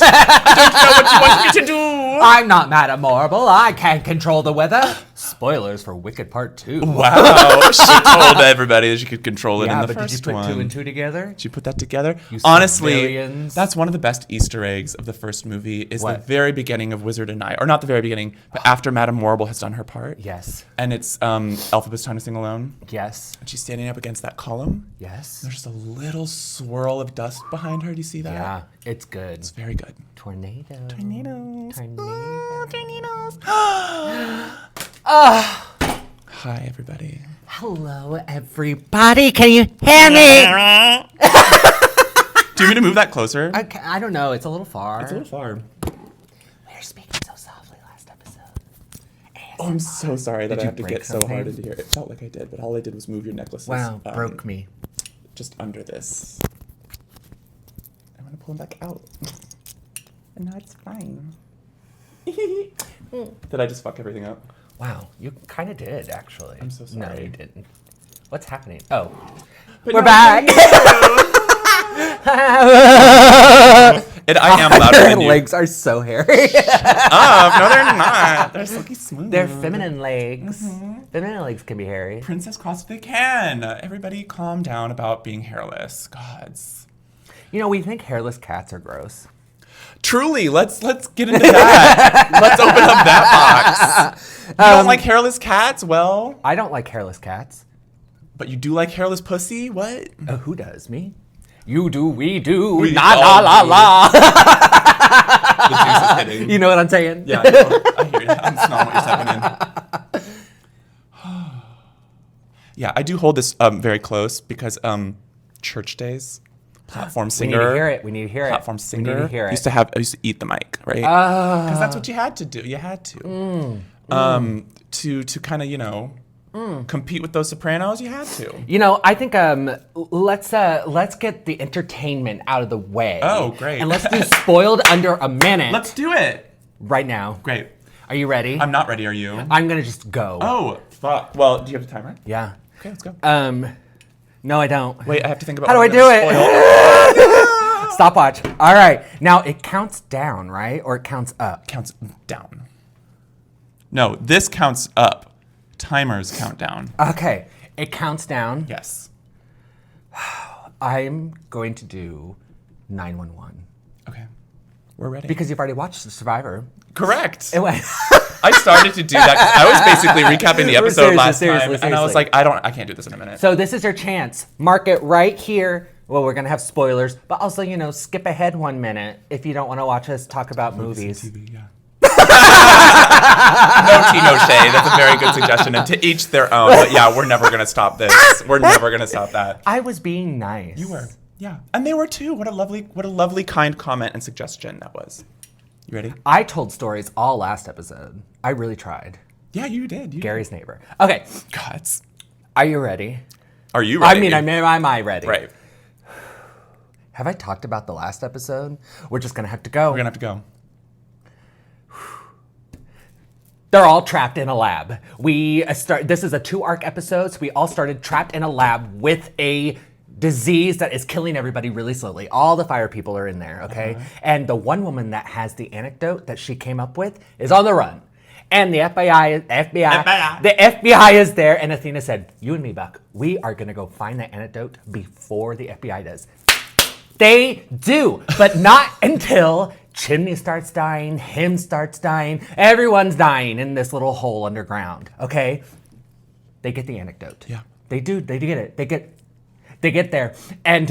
I don't know what you want me to do. I'm not Madame Marble. I can't control the weather. Spoilers for Wicked Part 2. Wow. She told everybody that she could control it in the but first did you put one. 2 and 2 together? Did you put that together? You Honestly, civilians. that's one of the best Easter eggs of the first movie is the What? very beginning of Wizard and I. Or not the very beginning, but after Madame Marble has done her part. Yes. And it's Elphaba's Time to Sing Alone. Yes. And she's standing up against that column. Yes. There's just a little swirl of dust behind her. Do you see that? Yeah, it's good. It's very good. Tornado. Tornadoes. Tornado. Tornadoes. Hi, everybody. Hello, everybody. Can you hear me? Do you want me to move that closer? I don't know. It's a little far. It's a little far. We were speaking so softly last episode. Oh, I'm so sorry that Did I you have to break get so something? hard into here. It felt like I did, but all I did was move your necklaces. Wow, broke me. Just under this. I'm gonna pull them back out. And now it's fine. Did I just fuck everything up? Wow, you kind of did, actually. I'm so No, sorry. you didn't. What's happening? Oh, But we're no, back. And I am louder Her than you. legs are so hairy. No, they're not. They're silky smooth. They're feminine legs. Feminine legs can be hairy. Princess Cross if they can. Everybody calm down about being hairless. Gods. You know, we think hairless cats are gross. Truly, let's get into that. Let's open up that box. You don't like hairless cats? Well, I don't like hairless cats. but you do like hairless pussy? What? Who does? Me? You do, we do. We La all la la do. la. The juice is hitting. You know what I'm saying? Yeah, I know. I hear you. I'm smelling what you're happening. Yeah, I do hold this very close because church days, platform We singer. need to hear it. We need to hear it. Platform We singer. need to hear it. I used to eat the mic, right? Because that's what you had to do. You had to. To kind of, compete with those Sopranos, you had to. You know, I think let's get the entertainment out of the way. Oh, great. And let's do spoiled under a minute. Let's do it. right now. Great. Are you ready? I'm not ready, are you? I'm gonna just go. Oh, fuck. Well, do you have a timer? Yeah. Okay, let's go. No, I don't. Wait, I have to think about How do I what do I'm gonna spoil. it? Stopwatch. All right. Now it counts down, right? Or it counts up? Counts down. No, this counts up. Timers count down. Okay. It counts down. Yes. I'm going to do 911. Okay. We're ready. Because you've already watched The Survivor. Correct. It went. I started to do that 'cause I was basically recapping the episode last time, seriously. and I was like, I can't do this in a minute. So this is your chance. Mark it right here. Well, we're gonna have spoilers, but also, skip ahead 1 minute if you don't want to watch us talk about movies. TV, yeah. No tea, no shade. That's a very good suggestion, and to each their own. But yeah, we're never gonna stop this. We're never gonna stop that. I was being nice. You were, yeah, and they were too. What a lovely, kind comment and suggestion that was. You ready? I told stories all last episode. I really tried. Yeah, you did. Gary's neighbor. Okay, Gods. are you ready? Are you ready? Am I ready? Right. Have I talked about the last episode? We're just gonna have to go. We're gonna have to go. They're all trapped in a lab. This is a 2-arc episode, so we all started trapped in a lab with a disease that is killing everybody really slowly. All the fire people are in there, okay? And the one woman that has the anecdote that she came up with is on the run. And the FBI is there, and Athena said, "You and me, Buck, we are gonna go find that anecdote before the FBI does." They do, but not until Chimney starts dying, him starts dying, everyone's dying in this little hole underground, okay? They get the anecdote. Yeah. They do, they get it. They get there, and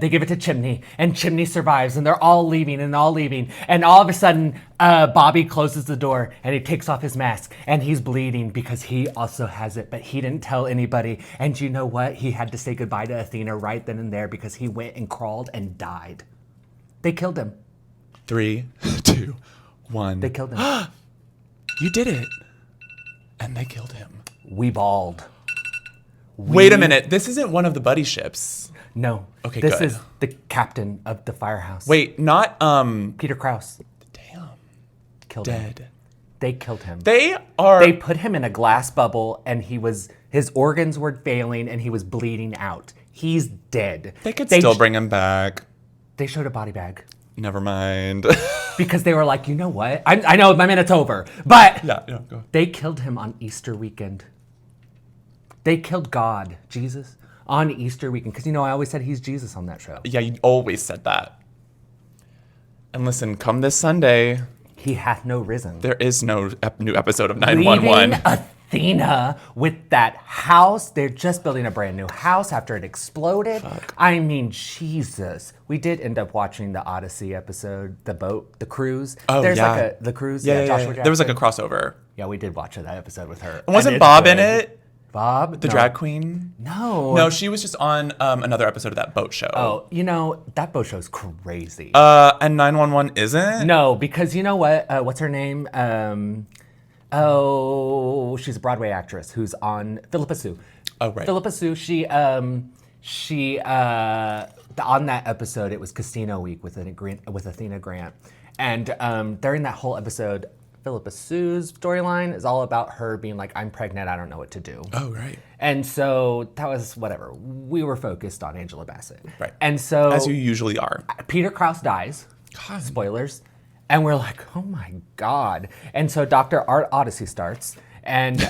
they give it to Chimney, and Chimney survives, and they're all leaving, and all of a sudden, Bobby closes the door, and he takes off his mask, and he's bleeding because he also has it, but he didn't tell anybody, and you know what? He had to say goodbye to Athena right then and there because he went and crawled and died. They killed him. 3, 2, 1. They killed him. You did it. And they killed him. We balled. Wait a minute. This isn't one of the buddy ships. No. Okay, This good. is the captain of the firehouse. Wait, not Peter Krause. damn. Killed him. Dead. They killed him. They are They put him in a glass bubble, and his organs were failing, and he was bleeding out. He's dead. They could still bring him back. They showed a body bag. Never mind. Because they were like, you know what? I know my minute's over, but Yeah, go. they killed him on Easter weekend. They killed God, Jesus, on Easter weekend. Because, I always said he's Jesus on that show. Yeah, you always said that. And listen, come this Sunday, He hath no risen. there is no new episode of 911. Leaving Athena with that house. They're just building a brand new house after it exploded. Fuck. I mean, Jesus. We did end up watching the Odyssey episode, the boat, the cruise. Oh, There's yeah. like the cruise. Yeah, Joshua Jackson. There was like a crossover. Yeah, we did watch that episode with her. And wasn't it's Bob in good. it? Bob? The drag queen? No. No, she was just on another episode of that boat show. Oh, that boat show's crazy. And 911 isn't? No, because you know what? What's her name? She's a Broadway actress who's on Philippa Sue. Oh, right. Philippa Sue. She on that episode, it was Casino Week with Athena Grant, and during that whole episode, Philippa Sue's storyline is all about her being like, I'm pregnant, I don't know what to do. Oh, right. And so that was whatever. We were focused on Angela Bassett. Right. And so As you usually are. Peter Krause dies. God. Spoilers. And we're like, oh my God. And so Dr. Art Odyssey starts. And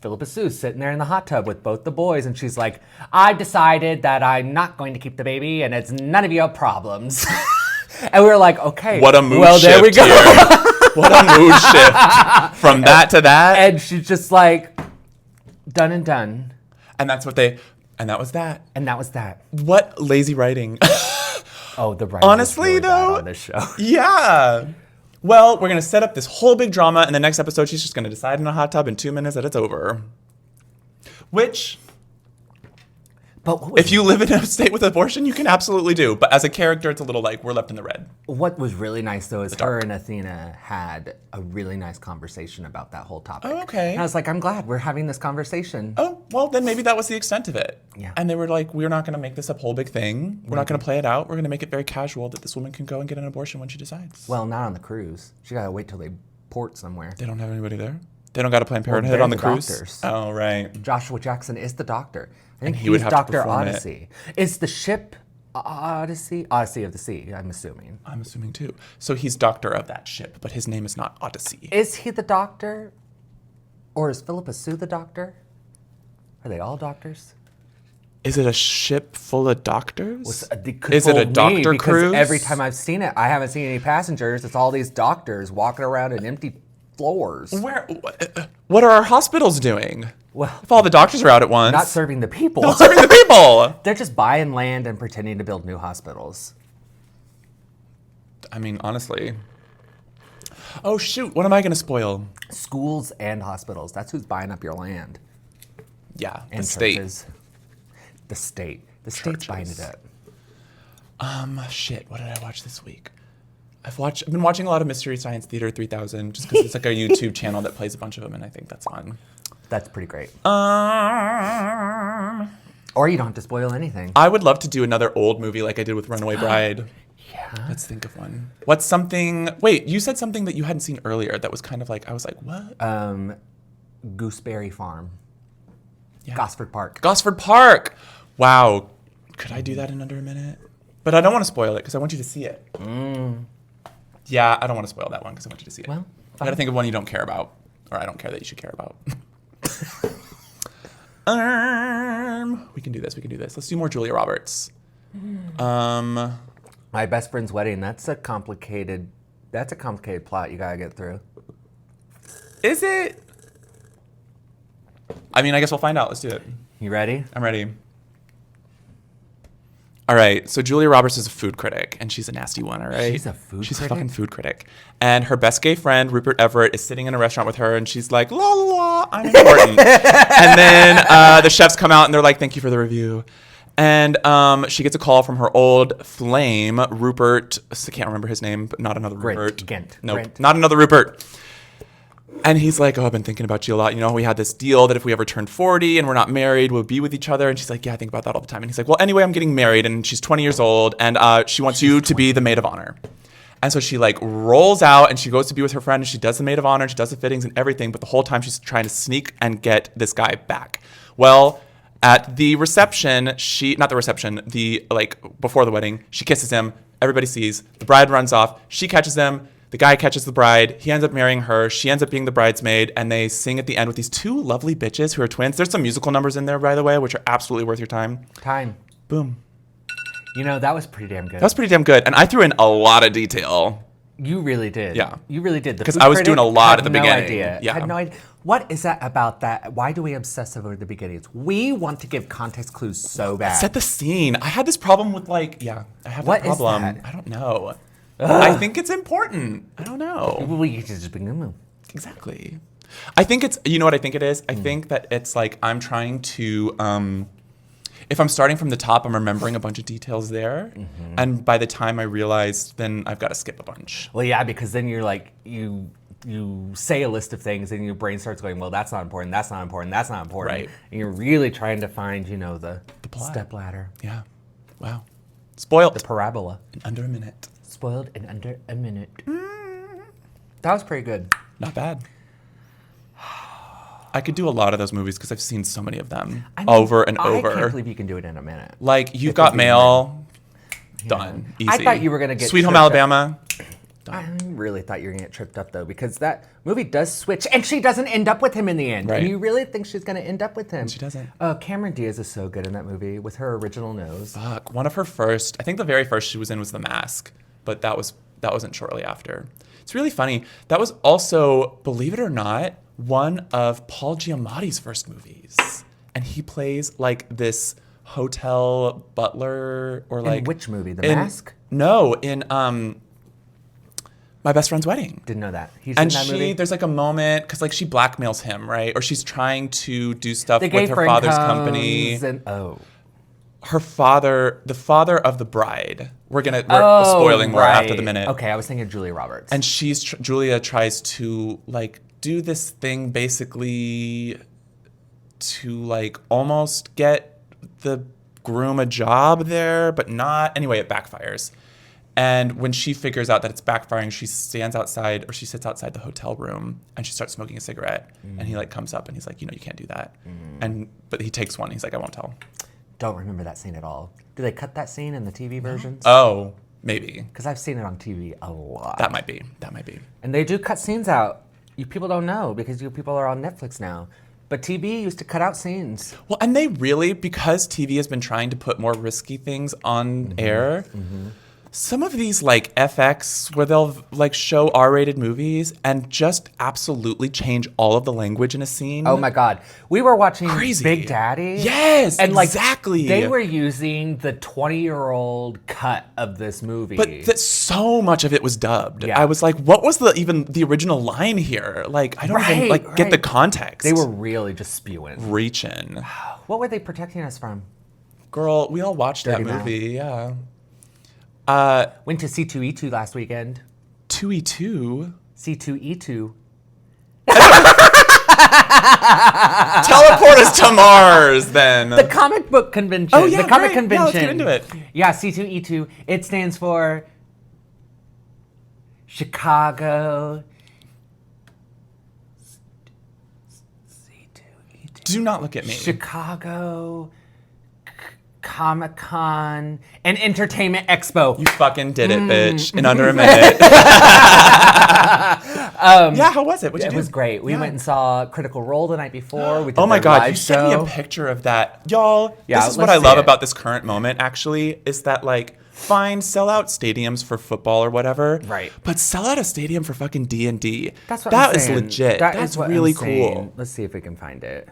Philippa Sue's sitting there in the hot tub with both the boys. And she's like, I've decided that I'm not going to keep the baby and it's none of your problems. And we were like, okay. What a mood well, shift there we go. here. What a mood shift. From that to that. And she's just like, done and done. And that was that. And that was that. What lazy writing. Oh, the writing Honestly, is really bad though, on this show. Yeah. Well, we're going to set up this whole big drama, and the next episode, she's just going to decide in a hot tub in 2 minutes that it's over. Which, But what was, if you live in a state with abortion, you can absolutely do. But as a character, it's a little like, we're left in the red. what was really nice, though, is dark. her and Athena had a really nice conversation about that whole topic. Oh, okay. And I was like, I'm glad we're having this conversation. Oh, well, then maybe that was the extent of it. Yeah. And they were like, we're not going to make this a whole big thing. We're not going to play it out. We're going to make it very casual that this woman can go and get an abortion when she decides. Well, not on the cruise. She got to wait till they port somewhere. They don't have anybody there? They don't got a Planned Parenthood on the they're the cruise? doctors. Oh, right. Joshua Jackson is the doctor. I think he would he's have to Dr. perform it. Odyssey. Is the ship Odyssey? Odyssey of the Sea, I'm assuming. I'm assuming too. So he's doctor of that ship, but his name is not Odyssey. Is he the doctor? Or is Philippa Sue the doctor? Are they all doctors? Is it a ship full of doctors? Could Is it a fool me, doctor because cruise? every time I've seen it, I haven't seen any passengers. It's all these doctors walking around in empty floors. What are our hospitals doing? Well, If all the doctors are out at once. not serving the people. Not serving the people. They're just buying land and pretending to build new hospitals. I mean, honestly. Oh, shoot. What am I going to spoil? Schools and hospitals. That's who's buying up your land. Yeah, the And state. churches. The state. The state's buying it Churches. up. Shit. What did I watch this week? I've been watching a lot of Mystery Science Theater 3000 just because it's like a YouTube channel that plays a bunch of them, and I think that's fun. That's pretty great. I Or you don't have to spoil anything. would love to do another old movie like I did with Runaway Bride. Yeah. Let's think of one. What's something? Wait, you said something that you hadn't seen earlier that was kind of like, I was like, what? Gooseberry Farm. Yeah. Gosford Park. Gosford Park. Wow. Could I do that in under a minute? But I don't want to spoil it because I want you to see it. Yeah, I don't want to spoil that one because I want you to see it. Well, I got to think of one you don't care about, or I don't care that you should care about. We can do this. We can do this. Let's do more Julia Roberts. My best friend's wedding. That's a complicated plot you gotta get through. Is it? I mean, I guess we'll find out. Let's do it. You ready? I'm ready. All right, so Julia Roberts is a food critic, and she's a nasty one, all right? She's a food She's critic? a fucking food critic. And her best gay friend, Rupert Everett, is sitting in a restaurant with her, and she's like, la, la, la, I'm important. And then the chefs come out, and they're like, thank you for the review. And she gets a call from her old flame, Rupert, I can't remember his name, but not another Rupert. Gent. Nope, Brent. not another Rupert. And he's like, oh, I've been thinking about you a lot. You know, we had this deal that if we ever turned 40 and we're not married, we'll be with each other. And she's like, yeah, I think about that all the time. And he's like, well, anyway, I'm getting married. And she's 20 years old. And she wants you to be the maid of honor. And so she like rolls out and she goes to be with her friend. And she does the maid of honor. And she does the fittings and everything. But the whole time she's trying to sneak and get this guy back. Well, at the reception, before the wedding, she kisses him. Everybody sees. The bride runs off. She catches him. The guy catches the bride. He ends up marrying her. She ends up being the bridesmaid. And they sing at the end with these two lovely bitches who are twins. There's some musical numbers in there, by the way, which are absolutely worth your time. Boom. You know, that was pretty damn good. That was pretty damn good. And I threw in a lot of detail. You really did. Yeah. You really did. Because I was doing a lot at the beginning. Idea. Yeah. Had no idea. What is that about that? Why do we obsess over the beginnings? We want to give context clues so bad. Set the scene. I had this problem with I have What that problem. is that? I don't know. I think it's important. I don't know. We just bring them. Exactly. I think it's, you know what I think it is? I think that it's like I'm trying to, if I'm starting from the top, I'm remembering a bunch of details there. Mm-hmm. And by the time I realize, then I've got to skip a bunch. Well, yeah, because then you're like, you say a list of things and your brain starts going, well, that's not important, that's not important, that's not important. Right. And you're really trying to find, the plot. step ladder. Yeah. Wow. Spoilt. The parabola. In under a minute. Spoiled in under a minute. That was pretty good. Not bad. I could do a lot of those movies because I've seen so many of them over and over. I can't believe you can do it in a minute. Like, You've Got Mail, done. Easy. I thought you were going to get Sweet Home tripped Alabama, done. I really thought you were going to get tripped up, though, because that movie does switch, and she doesn't end up with him in the end. Right. And you really think she's going to end up with him. And she doesn't. Cameron Diaz is so good in that movie with her original nose. Fuck. One of her first, I think the very first she was in was The Mask, but that wasn't shortly after. It's really funny. That was also, believe it or not, one of Paul Giamatti's first movies. And he plays like this hotel butler or like... In which movie? The Mask? No, in My Best Friend's Wedding. Didn't know that. He's And in that movie? there's like a moment, because like she blackmails him, right? Or she's trying to do stuff The with her friend father's comes company. And, Her father, the father of the bride. We're spoiling more after the minute. Okay, I was thinking Julia Roberts. And Julia tries to like do this thing basically to like almost get the groom a job there, but not. Anyway, it backfires. And when she figures out that it's backfiring, she sits outside the hotel room and she starts smoking a cigarette. And he like comes up and he's like, you can't do that. But he takes one. He's like, I won't tell. Don't remember that scene at all. Do they cut that scene in the TV versions? Oh, maybe. Because I've seen it on TV a lot. That might be. And they do cut scenes out. You people don't know because you people are on Netflix now. But TV used to cut out scenes. Well, and they really, because TV has been trying to put more risky things on air, some of these like FX where they'll like show R-rated movies and just absolutely change all of the language in a scene. Oh my God. We were watching Crazy. Big Daddy. Yes, and like, exactly. They were using the 20-year-old cut of this movie. But so much of it was dubbed. Yeah. I was like, what was the original line here? Like, I don't even get the context. They were really just spewing. Reaching. What were they protecting us from? Girl, we all watched Dirty that Mouth. movie, yeah. Went to C2E2 last weekend. 2E2? C2E2. Teleport us to Mars, then. The comic book convention. Oh, yeah, the comic great. convention. Yeah, let's get into it. Yeah, C2E2. It stands for Chicago. C2E2. Do not look at me. Chicago Comic-Con and Entertainment Expo. You fucking did it, bitch. In under a minute. Yeah, how was it? What'd you It do? was great. We went and saw Critical Role the night before. We did Oh my their God, live you sent me show. a picture of that. Y'all, Yeah, this is what let's I love see it. about this current moment, actually, is that, like, fine, sell out stadiums for football or whatever. Right. But sell out a stadium for fucking D&D. That's what I'm That is saying. legit. That's what really I'm saying. cool. Let's see if we can find it.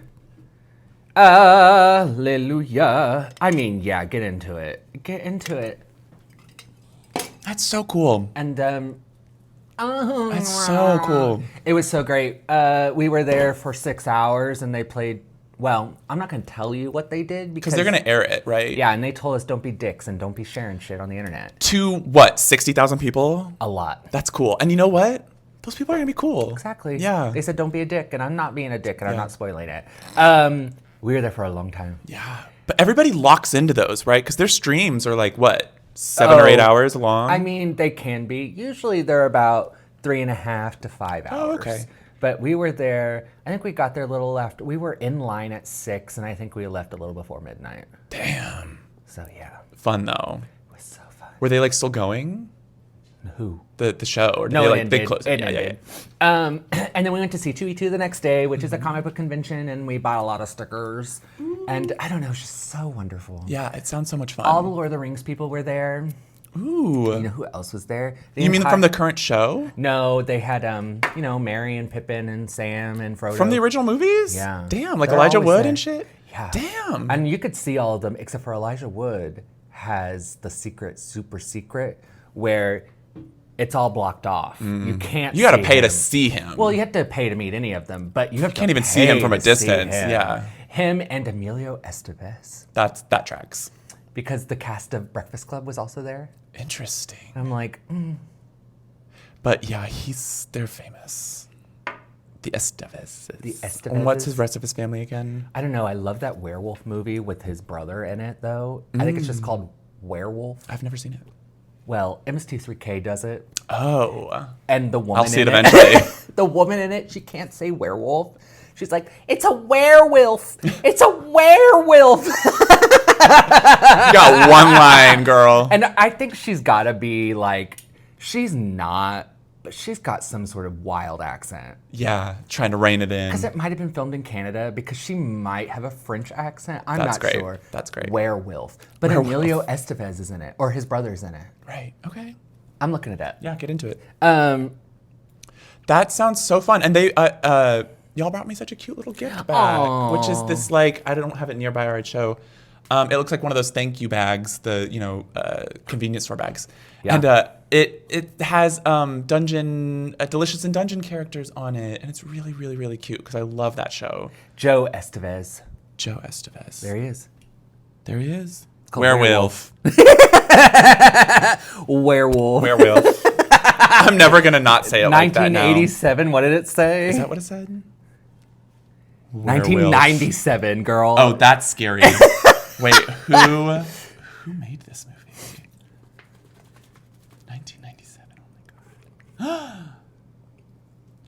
Hallelujah. I mean, yeah, get into it. Get into it. That's so cool. And, That's so cool. It was so great. We were there for 6 hours and they played, well, I'm not going to tell you what they did Because they're going to air it, right? Yeah, and they told us don't be dicks and don't be sharing shit on the internet. To, what, 60,000 people? A lot. That's cool. And you know what? Those people are going to be cool. Exactly. Yeah. They said don't be a dick, and I'm not being a dick, and I'm Yeah. not spoiling it. We were there for a long time. Yeah. But everybody locks into those, right? Because their streams are like, what, 7 or 8 hours long? I mean, they can be. Usually they're about 3.5 to 5 hours. Oh, okay. But we were there, I think we got there a little after, we were in line at 6, and I think we left a little before midnight. Damn. So yeah, Fun, though. it was so fun. Were they like still going? Who? The show? Or did No, they, it like, ended. they closed It it? ended. And then we went to C2E2 the next day, which is a comic book convention, and we bought a lot of stickers. And I don't know, it's just so wonderful. Yeah, it sounds so much fun. All the Lord of the Rings people were there. Ooh. You know who else was there? You mean from the current show? No, they had, Merry and Pippin and Sam and Frodo. From the original movies? Yeah. Damn, like They're Elijah always Wood there. and shit? Yeah. Damn. And you could see all of them, except for Elijah Wood has the secret, super secret, where it's all blocked off. You can't You gotta see pay him. to see him. Well, you have to pay to meet any of them, but you have to can't even see him from a pay to see distance, him. yeah. Him and Emilio Estevez, that tracks. because the cast of Breakfast Club was also there. Interesting. I'm like, But yeah, they're famous. The Estevezes. The Estevezes. And what's his rest of his family again? I don't know. I love that werewolf movie with his brother in it, though. I think it's just called Werewolf. I've never seen it. Well, MST3K does it, Oh. and the woman I'll see it in eventually. the woman in it, she can't say werewolf. She's like, it's a werewolf. It's a werewolf. You got one line, girl. And I think she's got to be like, she's not, but she's got some sort of wild accent. Yeah, trying to rein it in. Because it might have been filmed in Canada, because she might have a French accent. I'm That's not great. sure. That's great. Werewolf. But Werewolf. Emilio Estevez is in it, or his brother's in it. Right. Okay. I'm looking it up. Yeah, get into it. Um, That sounds so fun. And they, y'all brought me such a cute little gift bag, which is this like, I don't have it nearby or I'd show. It looks like one of those thank you bags, the convenience store bags, Yeah. and it has Delicious in Dungeon characters on it, and it's really really really cute because I love that show. Joe Estevez. Joe Estevez. There he is. There he is. called Werewolf. Werewolf. Werewolf. I'm never gonna not say it like that now. 1987. What did it say? Is that what it said? 1997, girl. Oh, that's scary. Wait, who made this movie? 1997. Oh my god.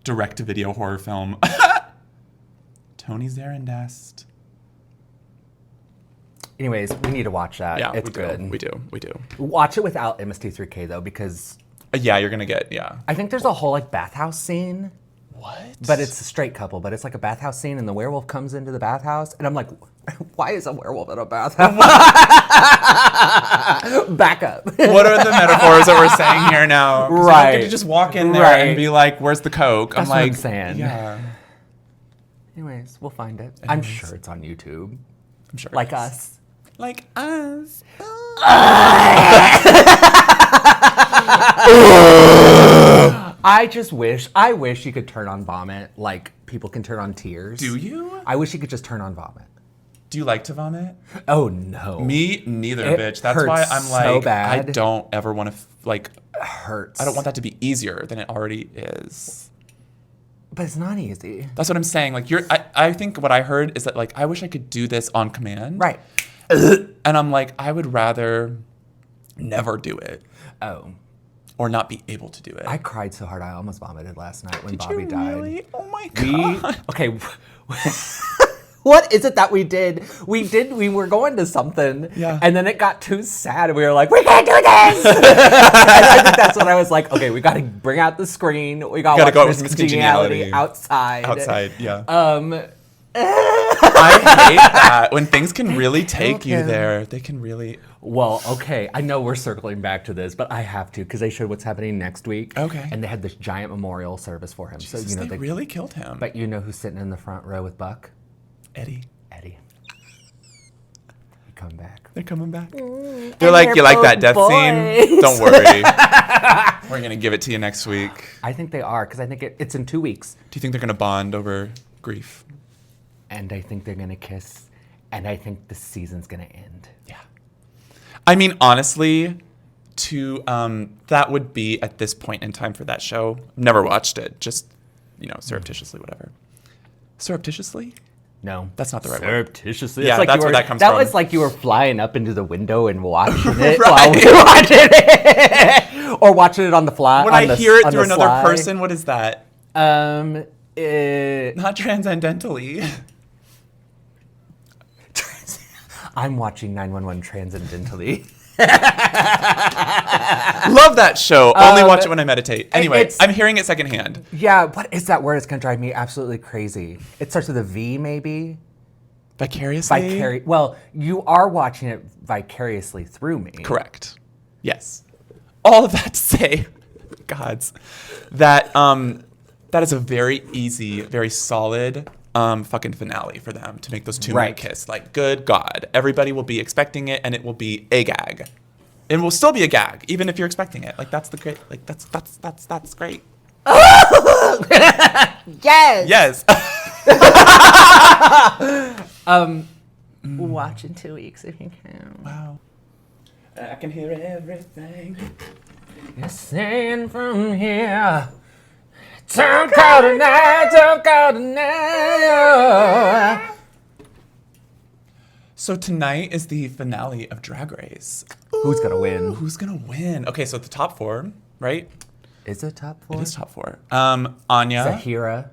Direct-to-video horror film. Tony Zarandast. Anyways, we need to watch that. Yeah, It's good. We do. Watch it without MST3K though, because Yeah, you're gonna get I think there's a whole like bathhouse scene. What? But it's a straight couple, but it's like a bathhouse scene, and the werewolf comes into the bathhouse, and I'm like, why is a werewolf in a bathhouse? Back up. What are the metaphors that we're saying here now? 'Cause you don't get to Right. just walk in there Right. and be like, "Where's the Coke?" That's I'm what like, I'm saying. Yeah, Anyways, we'll find it. I'm sure it's on YouTube. I'm sure. Like it is. us. Like us. I wish you could turn on vomit like people can turn on tears. Do you? I wish you could just turn on vomit. Do you like to vomit? Oh no. Me neither, It bitch. That's why hurts I'm like, so bad. I don't ever want to like. Hurts. I don't want that to be easier than it already is. But it's not easy. That's what I'm saying. Like I think what I heard is that like I wish I could do this on command. Right. And I'm like, I would rather never do it Oh. or not be able to do it. I cried so hard I almost vomited last night when Did Bobby you died. really? Oh my We god. okay. What is it that we did? We were going to something, Yeah. and then it got too sad, and we were like, we can't do this! And I think that's when I was like, okay, we gotta bring out the screen, we gotta Gotta watch go Miss with Congeniality Congeniality. outside. Outside, yeah. I I hate that when things can really take you Okay. there. They can really. Well, okay, I know we're circling back to this, but I have to, because they showed what's happening next week. Okay. And they had this giant memorial service for him. Jesus, so, they really killed him. But you know who's sitting in the front row with Buck? Eddie. Eddie. He come back. They're coming back. They're like, they're you like that both death scene? boys." Don't worry. We're going to give it to you next week. I think they are, because I think it's in 2 weeks. Do you think they're going to bond over grief? And I think they're going to kiss. And I think the season's going to end. Yeah. I mean, honestly, that would be at this point in time for that show. Never watched it. Just, surreptitiously, whatever. Surreptitiously? No. That's not the right word. Surreptitiously. Yeah, It's like that's you where were- that comes from. That was like you were flying up into the window and watching it Right. while we were watching it. Or watching it on the fly. When on I the- hear it on through the another sly. person, what is that? Not transcendentally. I'm watching 911 transcendentally. Love that show. Only watch it when I meditate. Anyway, I'm hearing it secondhand. Yeah, what is that word? It's going to drive me absolutely crazy. It starts with a V, maybe? Vicariously? Well, you are watching it vicariously through me. Correct. Yes. All of that to say, gods, that that is a very easy, very solid fucking finale for them to make those two men kiss. Like, good God. Everybody will be expecting it, and it will be a gag. It will still be a gag, even if you're expecting it. Like, that's the great, like, that's great. Yes! Yes. Watch in 2 weeks if you can. Wow. I can hear everything. You're saying from here. Don't call tonight, don't call tonight. So tonight is the finale of Drag Race. Who's gonna win? Who's gonna win? Okay, so the top four, right? Is it top four? It is top four. Anya. Zahira.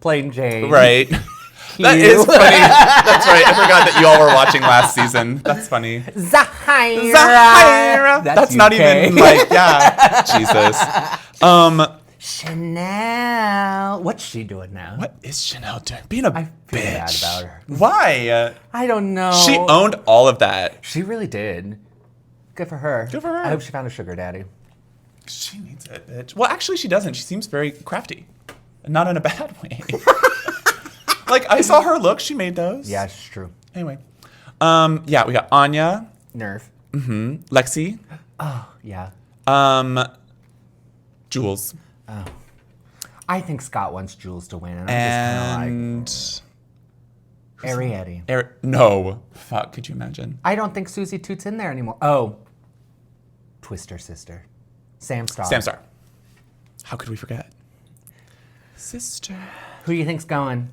Plain Jane. Right. That is funny. That's right. I forgot that you all were watching last season. That's funny. Zahira. That's not even like, yeah. Jesus. Chanel. What's she doing now? What is Chanel doing? Being a I feel bitch. bad about her. Why? I don't know. She owned all of that. She really did. Good for her. Good for her. I hope she found a sugar daddy. She needs it, bitch. Well, actually, she doesn't. She seems very crafty. Not in a bad way. Like, I saw her look. She made those. Yeah, it's true. Anyway. Yeah, we got Anya. Nerve. Mm-hmm. Lexi. Oh, yeah. Jules. Oh. I think Scott wants Jules to win. And I'm just kind of like... Ariette. No. Fuck, could you imagine? I don't think Susie Toot's in there anymore. Oh. Twister sister. Sam Star. Sam Star. How could we forget? Sister. Who do you think's going?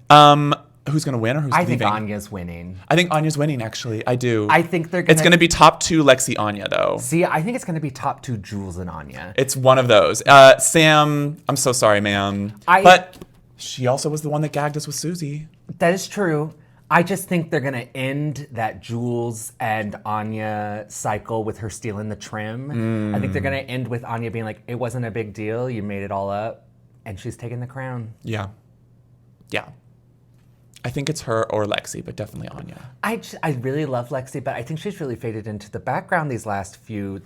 Who's going to win or who's leaving? I think Anya's winning. I think Anya's winning, actually. I do. I think they're going to... It's going to be top two Lexi Anya, though. See, I think it's going to be top two Jules and Anya. It's one of those. Sam, I'm so sorry, ma'am. But she also was the one that gagged us with Susie. That is true. I just think they're going to end that Jules and Anya cycle with her stealing the trim. I think they're going to end with Anya being like, it wasn't a big deal. You made it all up. And she's taking the crown. Yeah. Yeah. I think it's her or Lexi, but definitely Anya. I really love Lexi, but I think she's really faded into the background the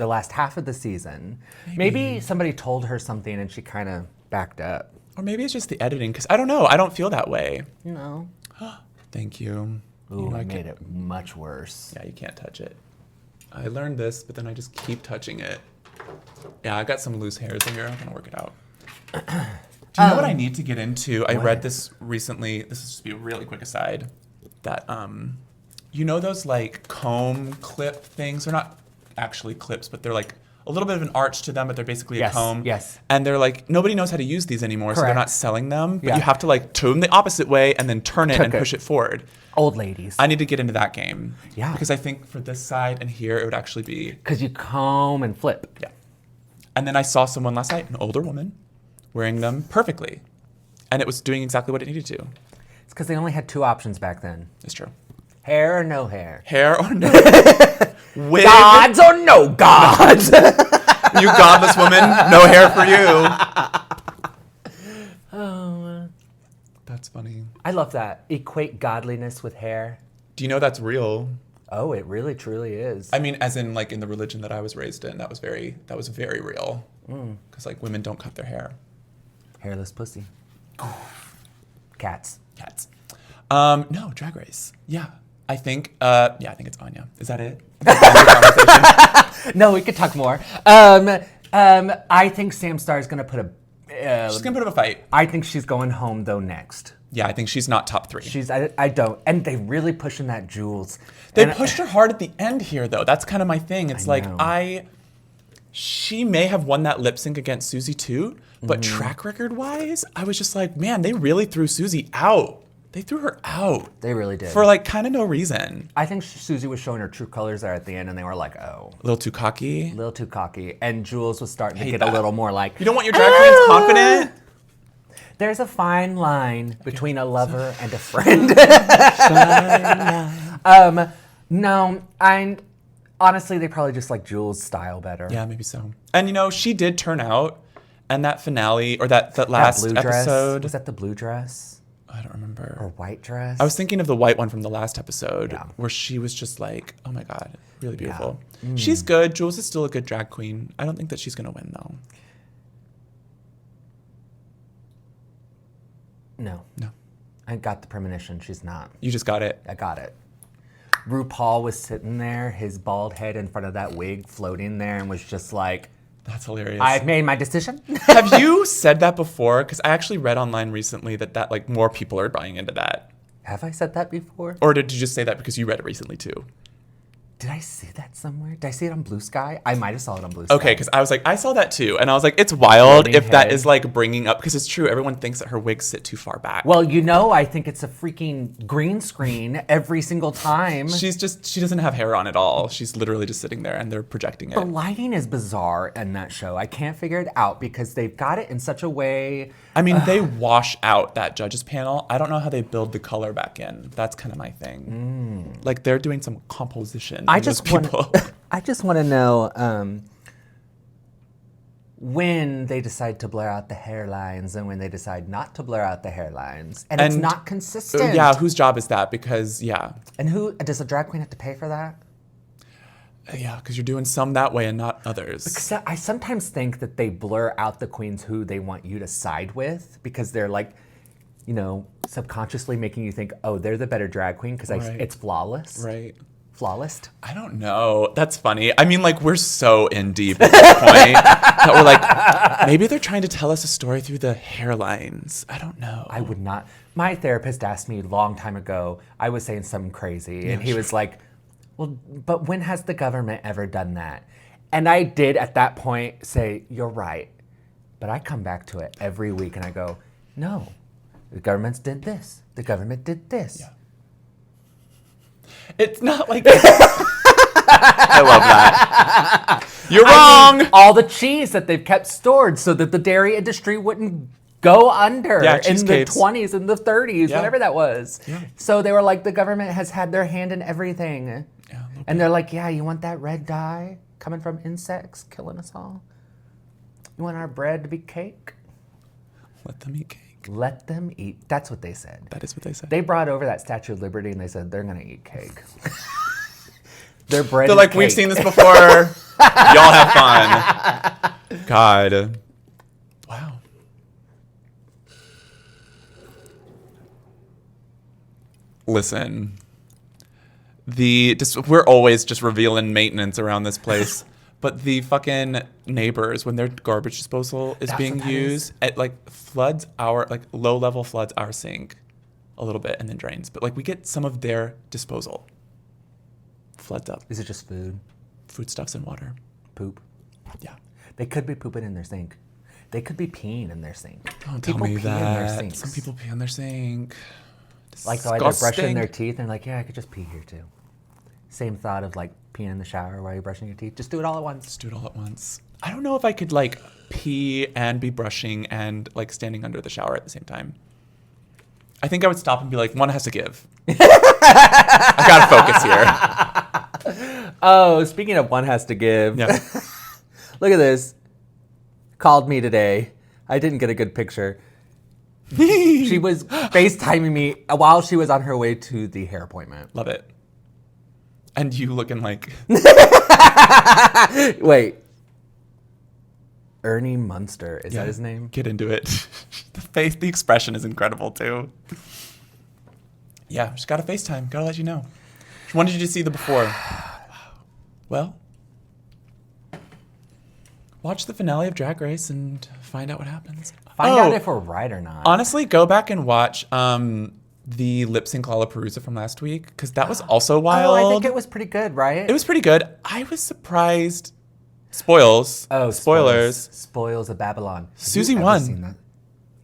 last half of the season. Maybe somebody told her something and she kind of backed up. Or maybe it's just the editing, because I don't know. I don't feel that way. No. Thank you. Ooh, I made it much worse. Yeah, you can't touch it. I learned this, but then I just keep touching it. Yeah, I got some loose hairs in here. I'm going to work it out. Do you know what I need to get into? I read this recently. This is just be a really quick aside. That you know those like comb clip things? They're not actually clips, but they're like a little bit of an arch to them, but they're basically a comb. Yes. And they're like, nobody knows how to use these anymore, so they're not selling them. But Yeah. you have to like turn the opposite way and then turn it and push it forward. Old ladies. I need to get into that game. Yeah. Because I think for this side and here, it would actually be. Because you comb and flip. Yeah. And then I saw someone last night, an older woman, wearing them perfectly. And it was doing exactly what it needed to. It's because they only had two options back then. It's true. Hair or no hair. Hair or no wig. Gods or no gods. You godless woman, no hair for you. Oh. That's funny. I love that. Equate godliness with hair. Do you know that's real? Oh, it really truly is. I mean, as in like in the religion that I was raised in, that was very real. Because like women don't cut their hair. Hairless pussy. Cats. No, Drag Race. Yeah. I think it's Anya. Is that it? No, we could talk more. I think Sam Star's gonna put a. She's gonna put up a fight. I think she's going home though next. Yeah, I think she's not top three. I don't. And they really pushing that Jules. They pushed her hard at the end here, though. That's kind of my thing. It's she may have won that lip sync against Susie too, but track record wise, I was just like, man, they really threw Susie out. They threw her out. They really did. For like kind of no reason. I think Susie was showing her true colors there at the end, and they were like, oh. A little too cocky. A little too cocky. And Jules was starting to get a little more like, you don't want your drag queens confident? There's a fine line between a lover and a friend. No, I honestly, they probably just like Jules' style better. Yeah, maybe so. And she did turn out, and that finale or that That last blue dress. episode. Was that the blue dress I don't remember. or white dress? I was thinking of the white one from the last episode, Yeah. where she was just like, oh my god, really beautiful. Yeah. She's good. Jules is still a good drag queen. I don't think that she's gonna win though. No. No, I got the premonition. She's not. you just got it. I got it. RuPaul was sitting there, his bald head in front of that wig floating there, and was just like, That's hilarious. I've made my decision. Have you said that before? Because I actually read online recently that like more people are buying into that. Have I said that before? Or did you just say that because you read it recently too? Did I see that somewhere? Did I see it on Blue Sky? I might have saw it on Blue Sky. Okay, because I was like, I saw that too. And I was like, it's wild Floating if that head. is like bringing up, because it's true. Everyone thinks that her wigs sit too far back. Well, I think it's a freaking green screen every single time. she doesn't have hair on at all. She's literally just sitting there and they're projecting it. The lighting is bizarre in that show. I can't figure it out because they've got it in such a way. I mean, they wash out that judges panel. I don't know how they build the color back in. That's kind of my thing. Like they're doing some composition. I in those just want people. I just want to know when they decide to blur out the hairlines and when they decide not to blur out the hairlines. And it's not consistent. Yeah, whose job is that? Because, yeah. And who does a drag queen have to pay for that? Yeah, because you're doing some that way and not others. Because I sometimes think that they blur out the queens who they want you to side with because they're like, subconsciously making you think, oh, they're the better drag queen because Right. it's flawless. Right. Flawless. I don't know. That's funny. I mean, like, we're so in deep at this point that we're like, maybe they're trying to tell us a story through the hairlines. I don't know. I would not. My therapist asked me a long time ago, I was saying something crazy, and he was like, well, but when has the government ever done that? And I did at that point say, you're right. But I come back to it every week and I go, no, the government did this. The government did this. Yeah. It's not like I love that. You're wrong. All the cheese that they've kept stored so that the dairy industry wouldn't go under Yeah, in the cheesecakes. 20s and the 30s, Yeah. whatever that was. Yeah. So they were like, the government has had their hand in everything. Yeah, a little And they're like, yeah, you want that red dye coming from insects killing us all? You want our bread to be cake? Let them eat cake. Let them eat. That's what they said. That is what they said. They brought over that Statue of Liberty and they said they're going to eat cake. Their bread They're is like, we've cake. seen this before. Y'all have fun. God. Wow. Listen. We're always just revealing maintenance around this place. But the fucking neighbors, when their garbage disposal is That's being what that is. used, it low level floods our sink a little bit and then drains. But like we get some of their disposal. Floods up. Is it just food? Foodstuffs and water. Poop? Yeah. They could be pooping in their sink. They could be peeing in their sink. Don't tell People me pee in their that. sinks. Some people pee on their sink. Like they're brushing Disgusting. their teeth and like, yeah, I could just pee here too. Same thought of like peeing in the shower while you're brushing your teeth. Just do it all at once. Just do it all at once. I don't know if I could like pee and be brushing and like standing under the shower at the same time. I think I would stop and be like, one has to give. I gotta focus here. Oh, speaking of one has to give. Yeah. Look at this. Called me today. I didn't get a good picture. She was FaceTiming me while she was on her way to the hair appointment. Love it. And you looking like Wait. Ernie Munster. Is that his name? Get into it. The expression is incredible too. Yeah, just gotta FaceTime. Gotta let you know. When did you see the before? Well, watch the finale of Drag Race and find out what happens. Find out if we're right or not. Honestly, go back and watch the lip sync Lollapalooza from last week because that was also wild. Oh, I think it was pretty good, right? It was pretty good. I was surprised. Spoilers. Spoils of Babylon. Have Susie you ever won. seen that?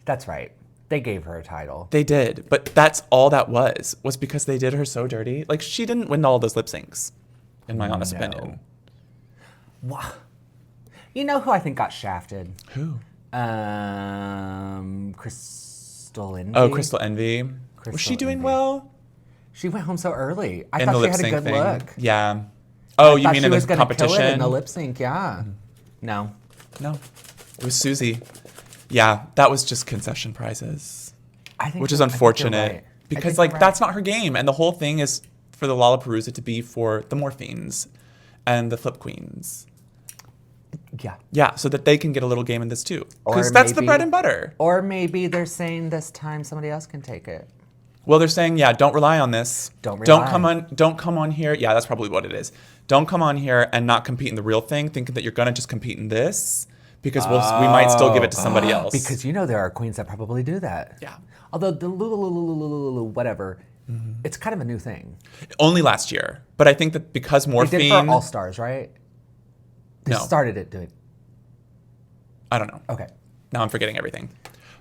That's right. They gave her a title. They did, but that's all that was because they did her so dirty. Like she didn't win all those lip syncs, in my honest opinion. Wow. You know who I think got shafted? Who? Crystal Envy. Oh, Crystal Envy. Was Crystal she doing Envy. well? She went home so early. I in thought the she lip had a sync good thing. look. Yeah. Oh, you Thought mean she in was the gonna kill it competition? in the lip sync, yeah. No. No, it was Susie. Yeah, that was just concession prizes, which is unfortunate right. because you're right. that's not her game, and the whole thing is for the Lollapalooza to be for the Morphines and the Flip Queens. Yeah. Yeah, so that they can get a little game in this too, Or because that's the maybe- bread and butter. Or maybe they're saying this time somebody else can take it. Well, they're saying, yeah, don't rely on this. Don't Don't rely. come on here. Yeah, that's probably what it is. Don't come on here and not compete in the real thing, thinking that you're gonna just compete in this, because we might still give it to somebody else. Because you know there are queens that probably do that. Yeah. Although the whatever, it's kind of a new thing. Only last year, but I think that because They Morphine, did it for All Stars, right? They No. started it doing. I don't know. Okay. Now I'm forgetting everything.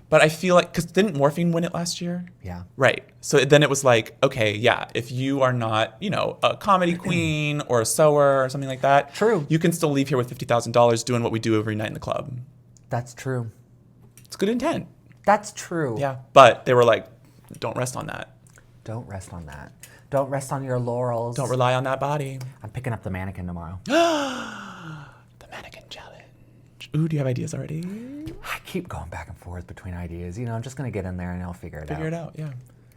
But I feel like, because didn't Morphine win it last year? Yeah. Right. So then it was like, okay, yeah, if you are not, a comedy queen or a sewer or something like that, True. you can still leave here with $50,000 doing what we do every night in the club. That's true. It's good intent. That's true. Yeah. But they were like, don't rest on that. Don't rest on that. Don't rest on your laurels. Don't rely on that body. I'm picking up the mannequin tomorrow. The mannequin challenge. Ooh, do you have ideas already? I keep going back and forth between ideas. I'm just going to get in there and I'll figure it Figure out. it out, yeah.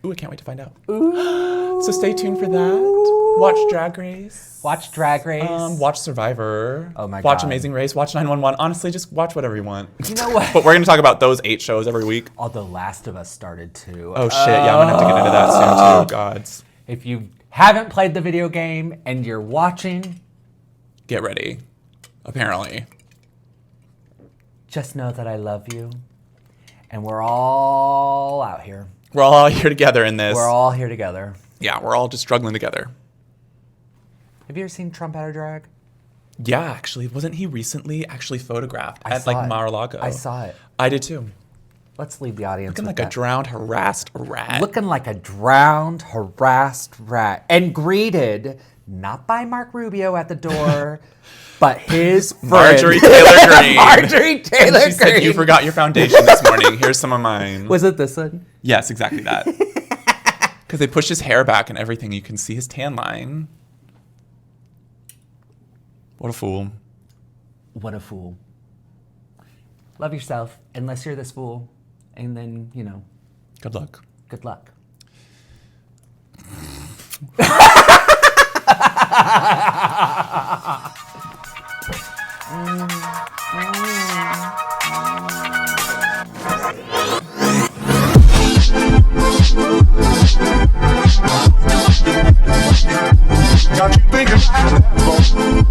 Ooh, I can't wait to find out. Ooh. So stay tuned for that. Watch Drag Race. Watch Drag Race. Watch Survivor. Oh my Watch God. Amazing Race. Watch 911. Honestly, just watch whatever you want. You know what? But we're going to talk about those 8 shows every week. Although Last of Us started too. Oh, shit. Yeah, I'm going to have to get into that soon, too. Gods. If you haven't played the video game and you're watching, Get ready. Apparently. just know that I love you. And we're all out here. We're all here together in this. We're all here together. Yeah, we're all just struggling together. Have you ever seen Trump at a drag? Yeah, actually. Wasn't he recently actually photographed at, saw it. Mar-a-Lago? I saw it. I did, too. Let's leave the audience Looking with like a that. drowned, harassed rat. Looking like a drowned, harassed rat. And greeted, not by Mark Rubio at the door, but his friend. Marjorie Taylor Greene. Marjorie Taylor She said, you Greene. forgot your foundation this morning. Here's some of mine. Was it this one? Yes, exactly that. Because they pushed his hair back and everything. You can see his tan line. What a fool. What a fool. Love yourself, unless you're this fool. And then, Good luck. good luck. Got you thinking.